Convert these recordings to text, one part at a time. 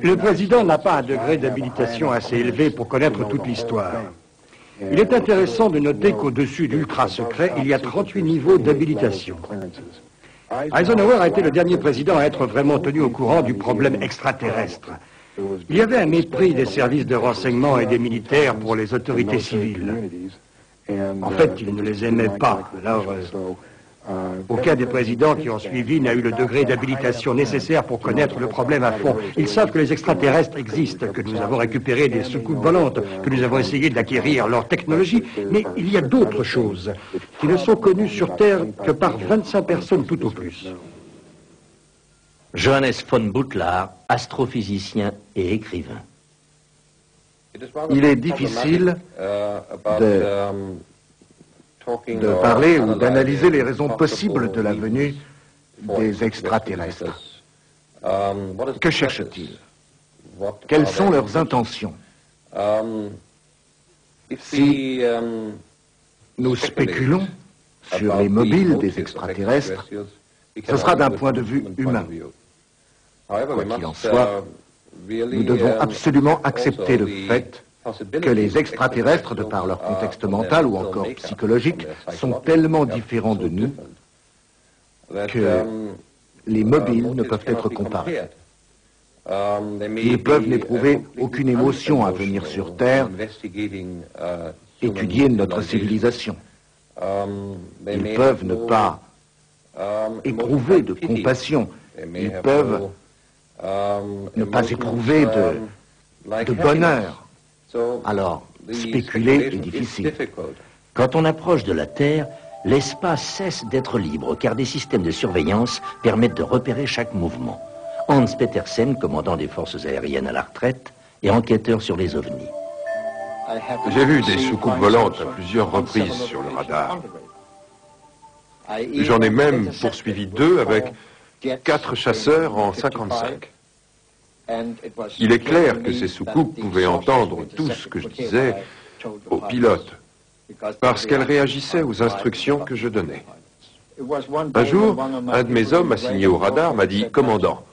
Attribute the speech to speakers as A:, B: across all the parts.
A: Le président n'a pas un degré d'habilitation assez élevé pour connaître toute l'histoire. Il est intéressant de noter qu'au-dessus d'ultra secret, il y a 38 niveaux d'habilitation. Eisenhower a été le dernier président à être vraiment tenu au courant du problème extraterrestre. Il y avait un mépris des services de renseignement et des militaires pour les autorités civiles. En fait, il ne les aimait pas. Alors, aucun des présidents qui ont suivi n'a eu le degré d'habilitation nécessaire pour connaître le problème à fond. Ils savent que les extraterrestres existent, que nous avons récupéré des soucoupes volantes, que nous avons essayé d'acquérir leur technologie, mais il y a d'autres choses qui ne sont connues sur Terre que par 25 personnes tout au plus.
B: Johannes von Butlar, astrophysicien et écrivain.
C: Il est difficile de parler ou d'analyser les raisons possibles de la venue des extraterrestres. Que cherchent-ils? Quelles sont leurs intentions? Si nous spéculons sur les mobiles des extraterrestres, ce sera d'un point de vue humain. Quoi qu'il en soit, nous devons absolument accepter le fait que les extraterrestres, de par leur contexte mental ou encore psychologique, sont tellement différents de nous que les mobiles ne peuvent être comparés. Ils peuvent n'éprouver aucune émotion à venir sur Terre, étudier notre civilisation. Ils peuvent ne pas éprouver de compassion. Ils peuvent ne pas éprouver de bonheur. Alors, spéculer est difficile.
B: Quand on approche de la Terre, l'espace cesse d'être libre, car des systèmes de surveillance permettent de repérer chaque mouvement. Hans Petersen, commandant des forces aériennes à la retraite, et enquêteur sur les ovnis.
D: J'ai vu des soucoupes volantes à plusieurs reprises sur le radar. J'en ai même poursuivi 2 avec 4 chasseurs en 55. Il est clair que ces soucoupes pouvaient entendre tout ce que je disais aux pilotes, parce qu'elles réagissaient aux instructions que je donnais. Un jour, un de mes hommes assigné au radar m'a dit « Commandant ».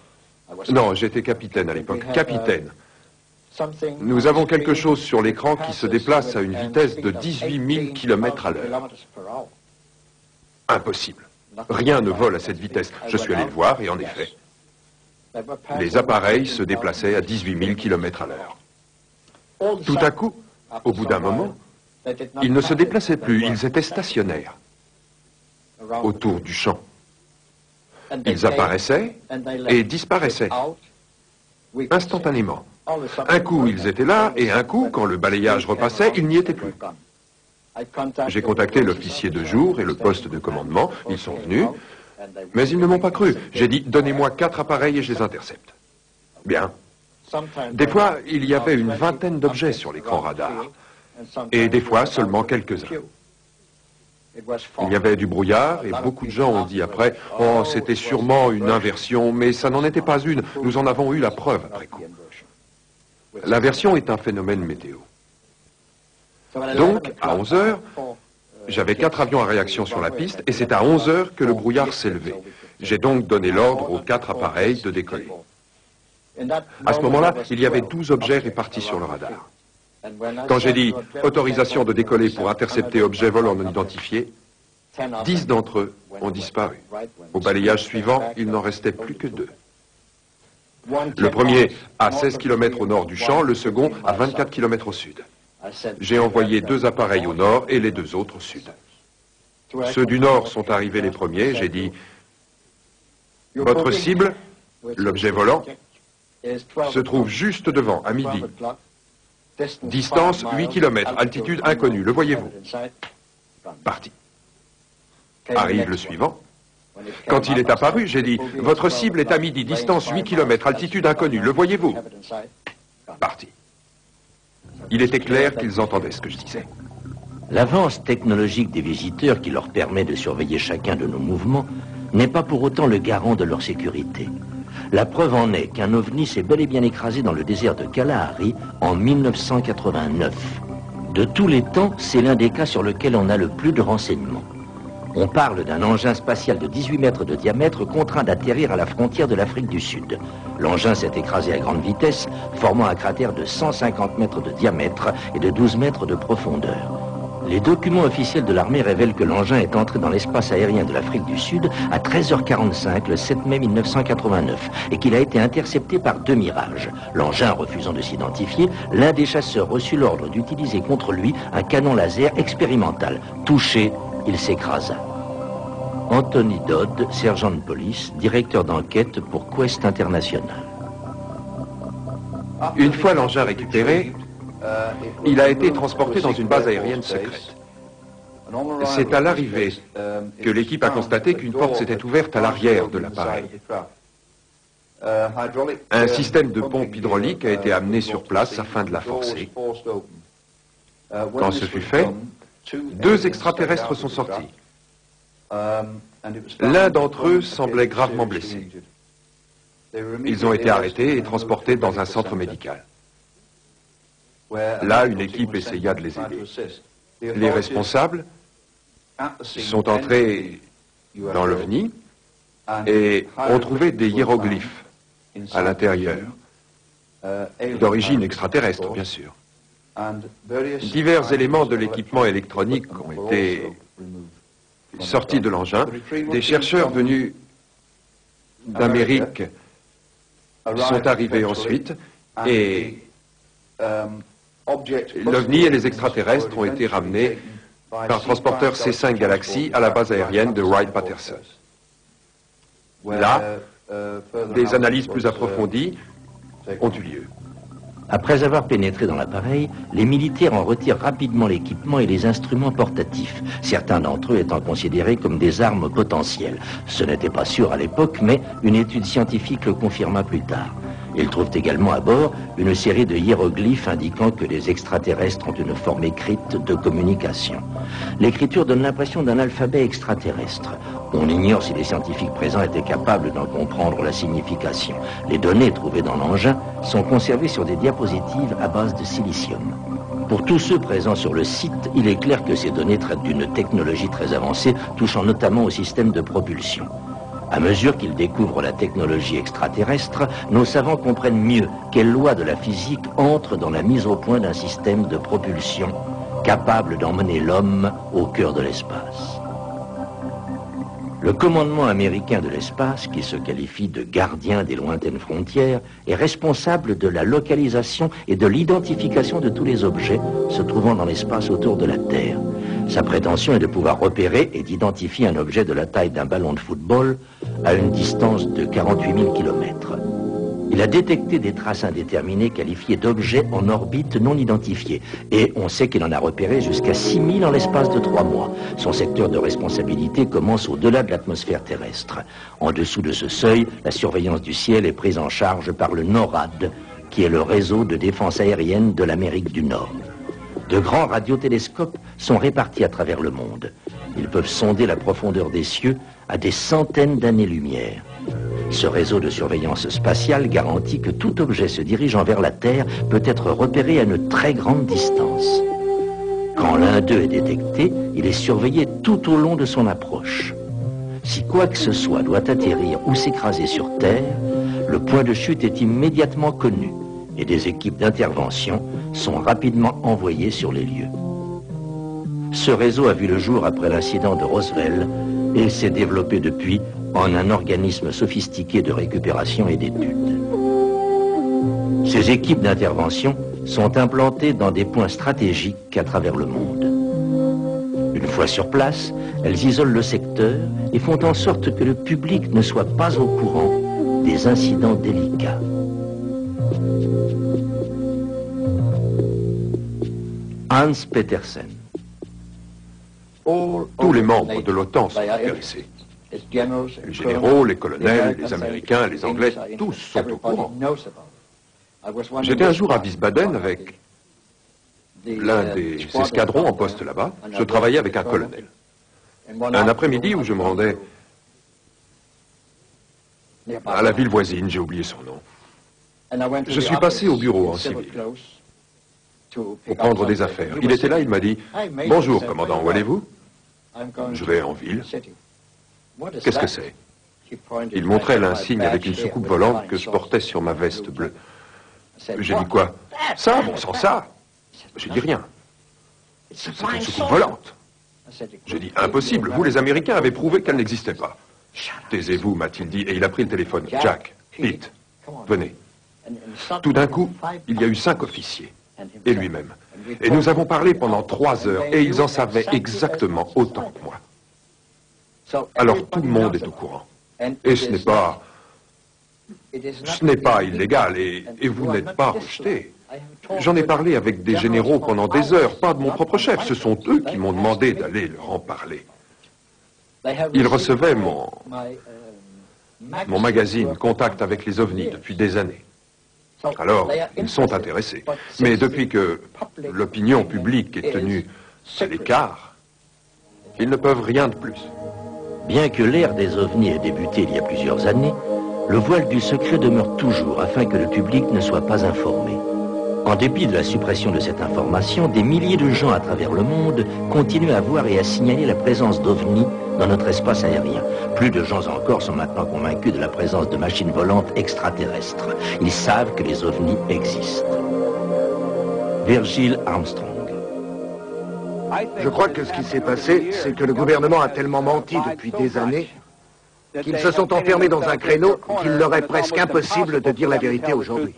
D: Non, j'étais capitaine à l'époque. « Capitaine, nous avons quelque chose sur l'écran qui se déplace à une vitesse de 18 000 km à l'heure. » Impossible. Rien ne vole à cette vitesse. Je suis allé le voir et en effet, les appareils se déplaçaient à 18 000 km à l'heure. Tout à coup, au bout d'un moment, ils ne se déplaçaient plus, ils étaient stationnaires autour du champ. Ils apparaissaient et disparaissaient instantanément. Un coup, ils étaient là, et un coup, quand le balayage repassait, ils n'y étaient plus. J'ai contacté l'officier de jour et le poste de commandement, ils sont venus, mais ils ne m'ont pas cru. J'ai dit, donnez-moi 4 appareils et je les intercepte. Bien. Des fois, il y avait une vingtaine d'objets sur l'écran radar, et des fois seulement quelques-uns. Il y avait du brouillard, et beaucoup de gens ont dit après, « Oh, c'était sûrement une inversion, mais ça n'en était pas une, nous en avons eu la preuve après coup. » L'inversion est un phénomène météo. Donc, à 11 heures, j'avais 4 avions à réaction sur la piste, et c'est à 11 heures que le brouillard s'est levé. J'ai donc donné l'ordre aux 4 appareils de décoller. À ce moment-là, il y avait 12 objets répartis sur le radar. Quand j'ai dit « autorisation de décoller pour intercepter objets volants non identifiés », 10 d'entre eux ont disparu. Au balayage suivant, il n'en restait plus que 2. Le premier à 16 km au nord du champ, le second à 24 km au sud. J'ai envoyé 2 appareils au nord et les 2 autres au sud. Ceux du nord sont arrivés les premiers. J'ai dit, votre cible, l'objet volant, se trouve juste devant, à midi. Distance 8 km, altitude inconnue, le voyez-vous? Parti. Arrive le suivant. Quand il est apparu, j'ai dit, votre cible est à midi, distance 8 km, altitude inconnue, le voyez-vous? Parti. Il était clair qu'ils entendaient ce que je disais.
B: L'avance technologique des visiteurs qui leur permet de surveiller chacun de nos mouvements n'est pas pour autant le garant de leur sécurité. La preuve en est qu'un ovni s'est bel et bien écrasé dans le désert de Kalahari en 1989. De tous les temps, c'est l'un des cas sur lequel on a le plus de renseignements. On parle d'un engin spatial de 18 mètres de diamètre contraint d'atterrir à la frontière de l'Afrique du Sud. L'engin s'est écrasé à grande vitesse, formant un cratère de 150 mètres de diamètre et de 12 mètres de profondeur. Les documents officiels de l'armée révèlent que l'engin est entré dans l'espace aérien de l'Afrique du Sud à 13h45 le 7 mai 1989 et qu'il a été intercepté par 2 mirages. L'engin refusant de s'identifier, l'un des chasseurs reçut l'ordre d'utiliser contre lui un canon laser expérimental. Touché, il s'écrasa. Anthony Dodd, sergent de police, directeur d'enquête pour Quest International.
D: Une fois l'engin récupéré, il a été transporté dans une base aérienne secrète. C'est à l'arrivée que l'équipe a constaté qu'une porte s'était ouverte à l'arrière de l'appareil. Un système de pompe hydraulique a été amené sur place afin de la forcer. Quand ce fut fait, 2 extraterrestres sont sortis. L'un d'entre eux semblait gravement blessé. Ils ont été arrêtés et transportés dans un centre médical. Là, une équipe essaya de les aider. Les responsables sont entrés dans l'OVNI et ont trouvé des hiéroglyphes à l'intérieur, d'origine extraterrestre, bien sûr. Divers éléments de l'équipement électronique ont été sortis de l'engin. Des chercheurs venus d'Amérique sont arrivés ensuite et l'OVNI et les extraterrestres ont été ramenés par transporteur C5 Galaxy à la base aérienne de Wright-Patterson. Là, des analyses plus approfondies ont eu lieu.
B: Après avoir pénétré dans l'appareil, les militaires en retirent rapidement l'équipement et les instruments portatifs, certains d'entre eux étant considérés comme des armes potentielles. Ce n'était pas sûr à l'époque, mais une étude scientifique le confirma plus tard. Ils trouvent également à bord une série de hiéroglyphes indiquant que les extraterrestres ont une forme écrite de communication. L'écriture donne l'impression d'un alphabet extraterrestre. On ignore si les scientifiques présents étaient capables d'en comprendre la signification. Les données trouvées dans l'engin sont conservées sur des diapositives à base de silicium. Pour tous ceux présents sur le site, il est clair que ces données traitent d'une technologie très avancée, touchant notamment au système de propulsion. À mesure qu'ils découvrent la technologie extraterrestre, nos savants comprennent mieux quelles lois de la physique entrent dans la mise au point d'un système de propulsion capable d'emmener l'homme au cœur de l'espace. Le commandement américain de l'espace, qui se qualifie de gardien des lointaines frontières, est responsable de la localisation et de l'identification de tous les objets se trouvant dans l'espace autour de la Terre. Sa prétention est de pouvoir repérer et d'identifier un objet de la taille d'un ballon de football à une distance de 48 000 km. Il a détecté des traces indéterminées qualifiées d'objets en orbite non identifiés. Et on sait qu'il en a repéré jusqu'à 6 000 en l'espace de 3 mois. Son secteur de responsabilité commence au-delà de l'atmosphère terrestre. En dessous de ce seuil, la surveillance du ciel est prise en charge par le NORAD, qui est le réseau de défense aérienne de l'Amérique du Nord. De grands radiotélescopes sont répartis à travers le monde. Ils peuvent sonder la profondeur des cieux à des centaines d'années-lumière. Ce réseau de surveillance spatiale garantit que tout objet se dirigeant vers la Terre peut être repéré à une très grande distance. Quand l'un d'eux est détecté, il est surveillé tout au long de son approche. Si quoi que ce soit doit atterrir ou s'écraser sur Terre, le point de chute est immédiatement connu et des équipes d'intervention sont rapidement envoyées sur les lieux. Ce réseau a vu le jour après l'incident de Roswell et s'est développé depuis en un organisme sophistiqué de récupération et d'études. Ces équipes d'intervention sont implantées dans des points stratégiques à travers le monde. Une fois sur place, elles isolent le secteur et font en sorte que le public ne soit pas au courant des incidents délicats. Hans Petersen.
D: Tous les membres de l'OTAN sont intéressés. Les généraux, les colonels, les Américains, les Anglais, tous sont au courant. J'étais un jour à Wiesbaden avec l'un des escadrons en poste là-bas. Je travaillais avec un colonel. Un après-midi où je me rendais à la ville voisine, j'ai oublié son nom. Je suis passé au bureau en civil pour prendre des affaires. Il était là, il m'a dit « Bonjour, commandant, où allez-vous » Je vais en ville. Qu'est-ce que c'est? Il montrait l'insigne avec une soucoupe volante que je portais sur ma veste bleue. J'ai dit quoi? Ça, bon sang, ça. J'ai dit rien. C'est une soucoupe volante. J'ai dit impossible, vous les Américains avez prouvé qu'elle n'existait pas. Taisez-vous, m'a-t-il dit, et il a pris le téléphone. Jack, Pete, venez. Tout d'un coup, il y a eu 5 officiers, et lui-même. Et nous avons parlé pendant 3 heures, et ils en savaient exactement autant que moi. Alors tout le monde est au courant. Et ce n'est pas illégal, et vous n'êtes pas rejeté. J'en ai parlé avec des généraux pendant des heures, pas de mon propre chef. Ce sont eux qui m'ont demandé d'aller leur en parler. Ils recevaient mon magazine Contact avec les ovnis depuis des années. Alors, ils sont intéressés. Mais depuis que l'opinion publique est tenue à l'écart, ils ne peuvent rien de plus.
B: Bien que l'ère des ovnis ait débuté il y a plusieurs années, le voile du secret demeure toujours afin que le public ne soit pas informé. En dépit de la suppression de cette information, des milliers de gens à travers le monde continuent à voir et à signaler la présence d'ovnis dans notre espace aérien. Plus de gens encore sont maintenant convaincus de la présence de machines volantes extraterrestres. Ils savent que les ovnis existent. Virgil Armstrong.
C: Je crois que ce qui s'est passé, c'est que le gouvernement a tellement menti depuis des années qu'ils se sont enfermés dans un créneau qu'il leur est presque impossible de dire la vérité aujourd'hui.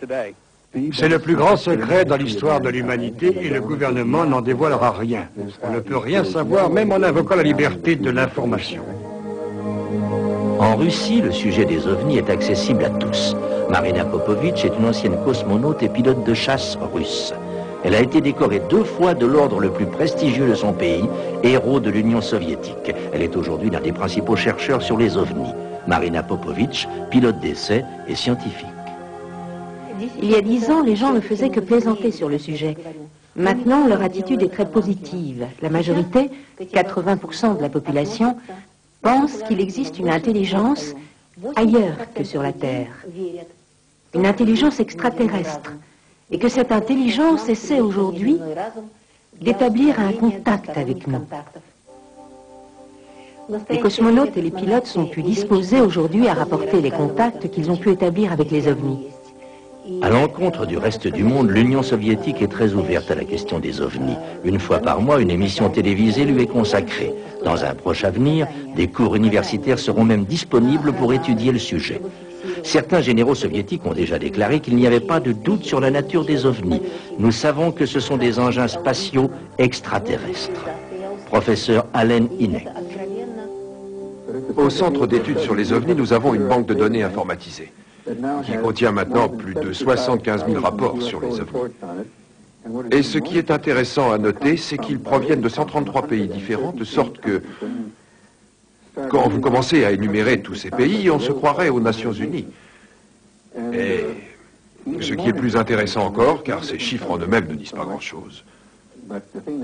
A: C'est le plus grand secret dans l'histoire de l'humanité et le gouvernement n'en dévoilera rien. On ne peut rien savoir, même en invoquant la liberté de l'information.
B: En Russie, le sujet des ovnis est accessible à tous. Marina Popovich est une ancienne cosmonaute et pilote de chasse russe. Elle a été décorée 2 fois de l'ordre le plus prestigieux de son pays, héros de l'Union soviétique. Elle est aujourd'hui l'un des principaux chercheurs sur les ovnis. Marina Popovich, pilote d'essai et scientifique.
E: Il y a 10 ans, les gens ne faisaient que plaisanter sur le sujet. Maintenant, leur attitude est très positive. La majorité, 80% de la population, pense qu'il existe une intelligence ailleurs que sur la Terre. Une intelligence extraterrestre. Et que cette intelligence essaie aujourd'hui d'établir un contact avec nous. Les cosmonautes et les pilotes sont plus disposés aujourd'hui à rapporter les contacts qu'ils ont pu établir avec les ovnis.
B: À l'encontre du reste du monde, l'Union soviétique est très ouverte à la question des ovnis. Une fois par mois, une émission télévisée lui est consacrée. Dans un proche avenir, des cours universitaires seront même disponibles pour étudier le sujet. Certains généraux soviétiques ont déjà déclaré qu'il n'y avait pas de doute sur la nature des ovnis. Nous savons que ce sont des engins spatiaux extraterrestres. Professeur Allen Hynek.
D: Au Centre d'études sur les ovnis, nous avons une banque de données informatisée qui contient maintenant plus de 75 000 rapports sur les ovnis. Et ce qui est intéressant à noter, c'est qu'ils proviennent de 133 pays différents, de sorte que quand vous commencez à énumérer tous ces pays, on se croirait aux Nations Unies. Et ce qui est plus intéressant encore, car ces chiffres en eux-mêmes ne disent pas grand-chose,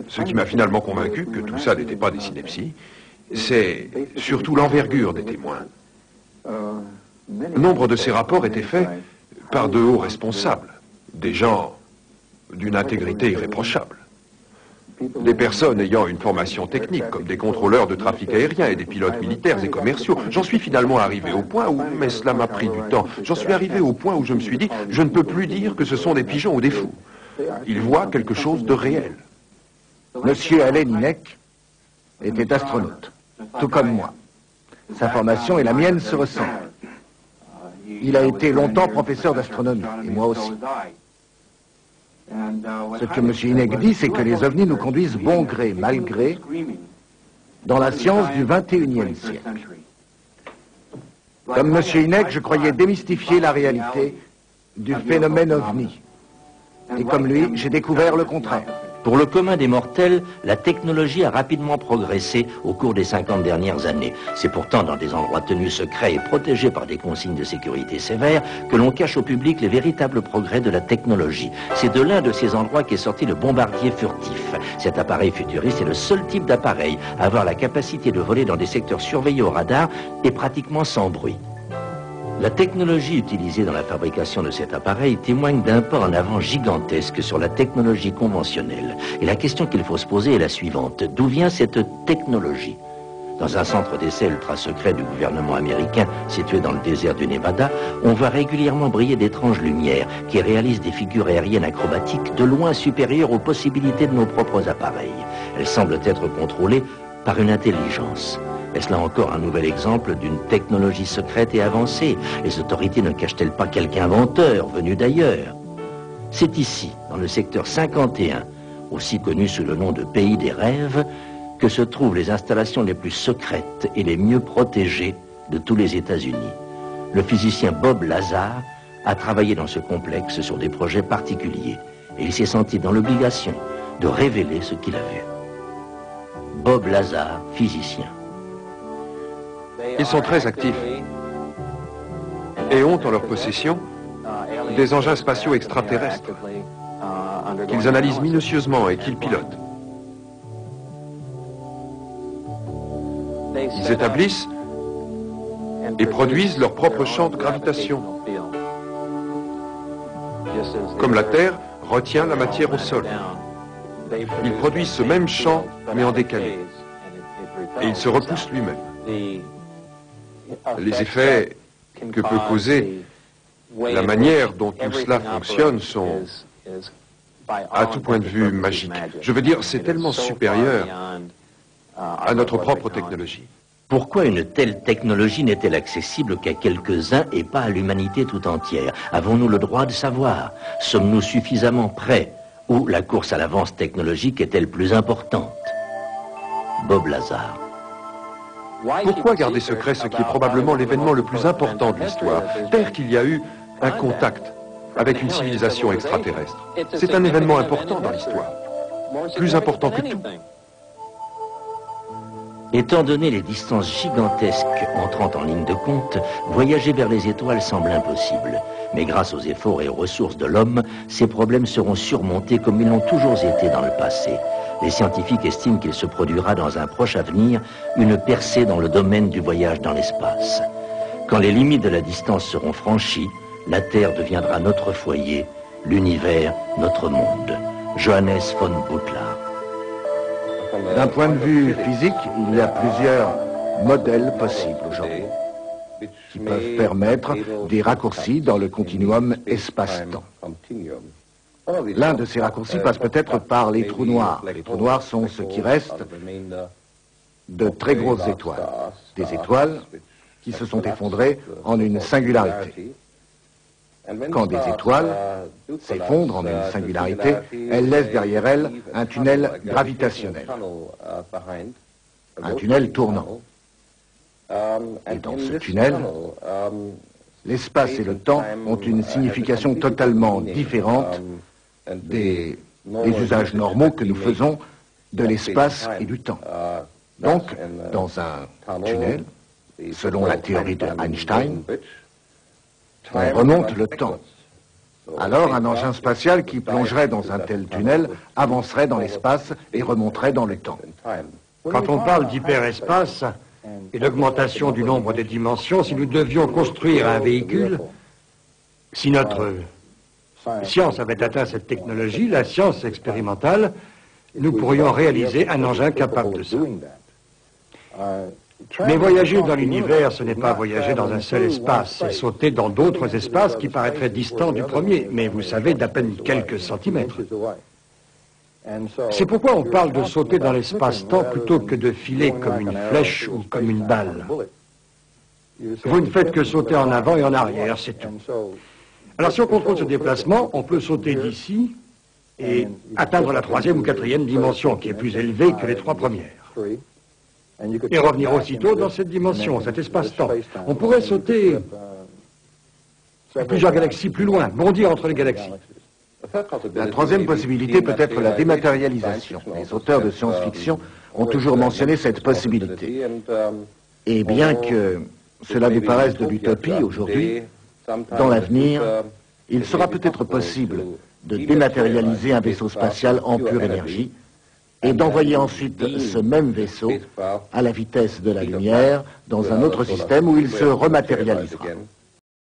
D: ce qui m'a finalement convaincu que tout ça n'était pas des synepsies, c'est surtout l'envergure des témoins. Nombre de ces rapports étaient faits par de hauts responsables, des gens d'une intégrité irréprochable. Des personnes ayant une formation technique, comme des contrôleurs de trafic aérien et des pilotes militaires et commerciaux. J'en suis finalement arrivé au point où, mais cela m'a pris du temps, j'en suis arrivé au point où je me suis dit, je ne peux plus dire que ce sont des pigeons ou des fous. Ils voient quelque chose de réel.
C: Monsieur Allen Hynek était astronaute, tout comme moi. Sa formation et la mienne se ressemblent. Il a été longtemps professeur d'astronomie, et moi aussi. Ce que M. Hynek dit, c'est que les ovnis nous conduisent bon gré, mal gré, dans la science du XXIe siècle. Comme M. Hynek, je croyais démystifier la réalité du phénomène ovni. Et comme lui, j'ai découvert le contraire.
B: Pour le commun des mortels, la technologie a rapidement progressé au cours des 50 dernières années. C'est pourtant dans des endroits tenus secrets et protégés par des consignes de sécurité sévères que l'on cache au public les véritables progrès de la technologie. C'est de l'un de ces endroits qu'est sorti le bombardier furtif. Cet appareil futuriste est le seul type d'appareil à avoir la capacité de voler dans des secteurs surveillés au radar et pratiquement sans bruit. La technologie utilisée dans la fabrication de cet appareil témoigne d'un pas en avant gigantesque sur la technologie conventionnelle. Et la question qu'il faut se poser est la suivante. D'où vient cette technologie ? Dans un centre d'essai ultra secret du gouvernement américain situé dans le désert du Nevada, on voit régulièrement briller d'étranges lumières qui réalisent des figures aériennes acrobatiques de loin supérieures aux possibilités de nos propres appareils. Elles semblent être contrôlées par une intelligence. Est-ce là encore un nouvel exemple d'une technologie secrète et avancée? Les autorités ne cachent-elles pas quelque inventeur venu d'ailleurs? C'est ici, dans le secteur 51, aussi connu sous le nom de pays des rêves, que se trouvent les installations les plus secrètes et les mieux protégées de tous les États-Unis. Le physicien Bob Lazar a travaillé dans ce complexe sur des projets particuliers et il s'est senti dans l'obligation de révéler ce qu'il a vu. Bob Lazar, physicien.
D: Ils sont très actifs et ont en leur possession des engins spatiaux extraterrestres qu'ils analysent minutieusement et qu'ils pilotent. Ils établissent et produisent leur propre champ de gravitation. Comme la Terre retient la matière au sol. Ils produisent ce même champ, mais en décalé. Et il se repousse lui-même. Les effets que peut causer la manière dont tout cela fonctionne sont, à tout point de vue, magiques. Je veux dire, c'est tellement supérieur à notre propre technologie.
B: Pourquoi une telle technologie n'est-elle accessible qu'à quelques-uns et pas à l'humanité tout entière? Avons-nous le droit de savoir? Sommes-nous suffisamment prêts? Ou la course à l'avance technologique est-elle plus importante? Bob Lazar.
D: Pourquoi garder secret ce qui est probablement l'événement le plus important de l'histoire? Taire qu'il y a eu un contact avec une civilisation extraterrestre. C'est un événement important dans l'histoire. Plus important que tout.
B: Étant donné les distances gigantesques entrant en ligne de compte, voyager vers les étoiles semble impossible. Mais grâce aux efforts et aux ressources de l'homme, ces problèmes seront surmontés comme ils l'ont toujours été dans le passé. Les scientifiques estiment qu'il se produira dans un proche avenir une percée dans le domaine du voyage dans l'espace. Quand les limites de la distance seront franchies, la Terre deviendra notre foyer, l'univers notre monde. Johannes von Butler.
C: D'un point de vue physique, il y a plusieurs modèles possibles aujourd'hui qui peuvent permettre des raccourcis dans le continuum espace-temps. L'un de ces raccourcis passe peut-être par les trous noirs. Les trous noirs sont ce qui reste de très grosses étoiles. Des étoiles qui se sont effondrées en une singularité. Quand des étoiles s'effondrent en une singularité, elles laissent derrière elles un tunnel gravitationnel, un tunnel tournant. Et dans ce tunnel, l'espace et le temps ont une signification totalement différente des usages normaux que nous faisons de l'espace et du temps. Donc, dans un tunnel, selon la théorie de Einstein, on remonte le temps. Alors, un engin spatial qui plongerait dans un tel tunnel avancerait dans l'espace et remonterait dans le temps.
A: Quand on parle d'hyperespace et d'augmentation du nombre des dimensions, si nous devions construire un véhicule, si notre science avait atteint cette technologie, la science expérimentale, nous pourrions réaliser un engin capable de ça. Mais voyager dans l'univers, ce n'est pas voyager dans un seul espace, c'est sauter dans d'autres espaces qui paraîtraient distants du premier, mais vous savez, d'à peine quelques centimètres. C'est pourquoi on parle de sauter dans l'espace-temps plutôt que de filer comme une flèche ou comme une balle. Vous ne faites que sauter en avant et en arrière, c'est tout. Alors si on contrôle ce déplacement, on peut sauter d'ici et atteindre la 3e ou 4e dimension, qui est plus élevée que les 3 premières. Et revenir aussitôt dans cette dimension, cet espace-temps. On pourrait sauter plusieurs galaxies plus loin, bondir entre les galaxies.
C: La 3e possibilité peut être la dématérialisation. Les auteurs de science-fiction ont toujours mentionné cette possibilité. Et bien que cela nous paraisse de l'utopie aujourd'hui, dans l'avenir, il sera peut-être possible de dématérialiser un vaisseau spatial en pure énergie et d'envoyer ensuite ce même vaisseau à la vitesse de la lumière dans un autre système où il se rematérialisera.